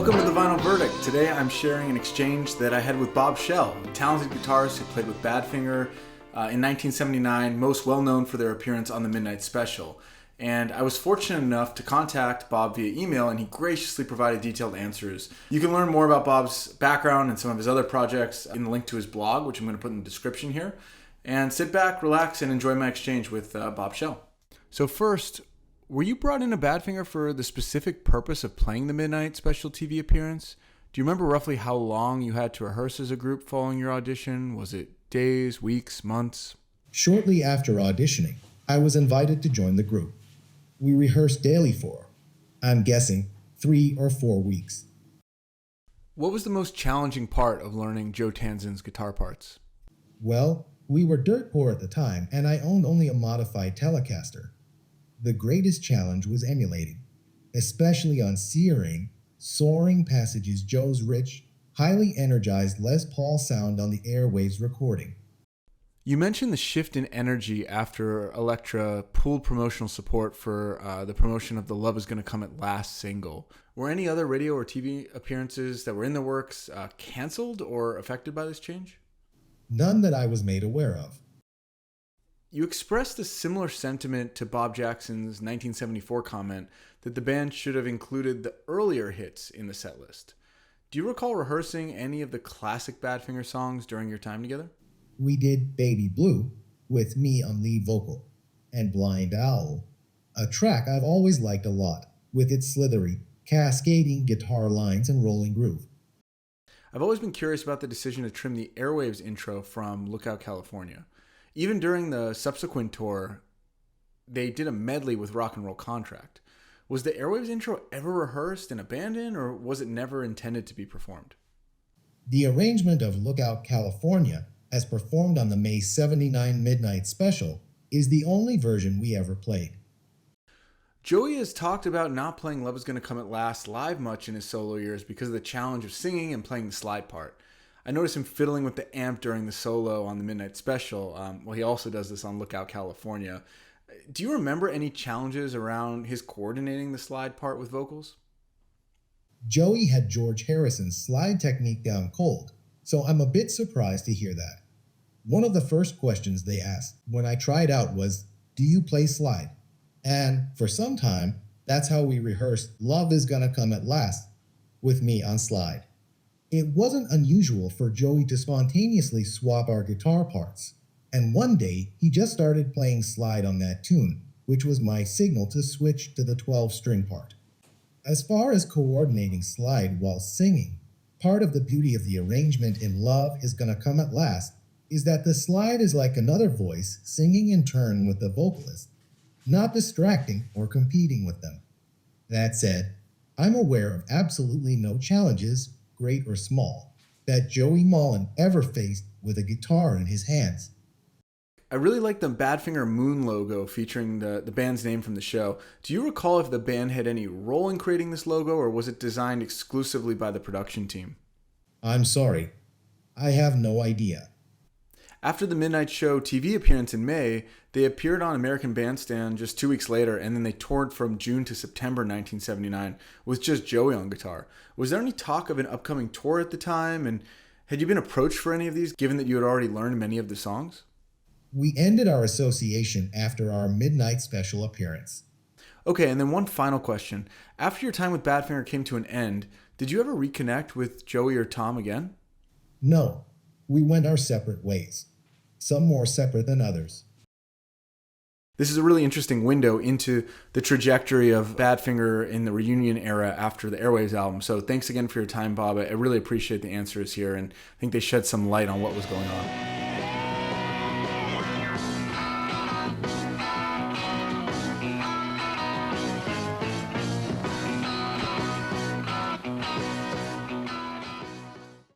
Welcome to the Vinyl Verdict. Today I'm sharing an exchange that I had with Bob Schell, a talented guitarist who played with Badfinger in 1979, most well known for their appearance on the Midnight Special. And I was fortunate enough to contact Bob via email, and he graciously provided detailed answers. You can learn more about Bob's background and some of his other projects in the link to his blog, which I'm going to put in the description here. And sit back, relax, and enjoy my exchange with Bob Schell. So first, were you brought into Badfinger for the specific purpose of playing the Midnight Special TV appearance? Do you remember roughly how long you had to rehearse as a group following your audition? Was it days, weeks, months? Shortly after auditioning, I was invited to join the group. We rehearsed daily for, I'm guessing, 3 or 4 weeks. What was the most challenging part of learning Joe Tanzen's guitar parts? Well, we were dirt poor at the time, and I owned only a modified Telecaster. The greatest challenge was emulating, especially on searing, soaring passages Joe's rich, highly energized Les Paul sound on the Airwaves recording. You mentioned the shift in energy after Elektra pulled promotional support for the promotion of the Love Is Gonna Come at Last single. Were any other radio or TV appearances that were in the works canceled or affected by this change? None that I was made aware of. You expressed a similar sentiment to Bob Jackson's 1974 comment that the band should have included the earlier hits in the set list. Do you recall rehearsing any of the classic Badfinger songs during your time together? We did Baby Blue with me on lead vocal, and Blind Owl, a track I've always liked a lot, with its slithery, cascading guitar lines and rolling groove. I've always been curious about the decision to trim the Airwaves intro from Lookout California. Even during the subsequent tour, they did a medley with Rock and Roll Contract. Was the Airwaves intro ever rehearsed and abandoned, or was it never intended to be performed? The arrangement of Lookout California, as performed on the May 79 Midnight Special, is the only version we ever played. Joey has talked about not playing Love Is Gonna Come at Last live much in his solo years because of the challenge of singing and playing the slide part. I noticed him fiddling with the amp during the solo on the Midnight Special. He also does this on Lookout California. Do you remember any challenges around his coordinating the slide part with vocals? Joey had George Harrison's slide technique down cold, so I'm a bit surprised to hear that. One of the first questions they asked when I tried out was, "Do you play slide?" And for some time, that's how we rehearsed Love Is Gonna Come at Last with me on slide. It wasn't unusual for Joey to spontaneously swap our guitar parts, and one day he just started playing slide on that tune, which was my signal to switch to the 12-string part. As far as coordinating slide while singing, part of the beauty of the arrangement in Love Is Gonna Come at Last is that the slide is like another voice singing in turn with the vocalist, not distracting or competing with them. That said, I'm aware of absolutely no challenges, great or small, that Joey Mullen ever faced with a guitar in his hands. I really like the Badfinger Moon logo featuring the band's name from the show. Do you recall if the band had any role in creating this logo, or was it designed exclusively by the production team? I'm sorry, I have no idea. After the Midnight Show TV appearance in May, they appeared on American Bandstand just 2 weeks later, and then they toured from June to September 1979 with just Joey on guitar. Was there any talk of an upcoming tour at the time, and had you been approached for any of these, given that you had already learned many of the songs? We ended our association after our Midnight Special appearance. Okay, and then one final question. After your time with Badfinger came to an end, did you ever reconnect with Joey or Tom again? No, we went our separate ways. Some more separate than others. This is a really interesting window into the trajectory of Badfinger in the reunion era after the Airwaves album. So thanks again for your time, Bob. I really appreciate the answers here, and I think they shed some light on what was going on.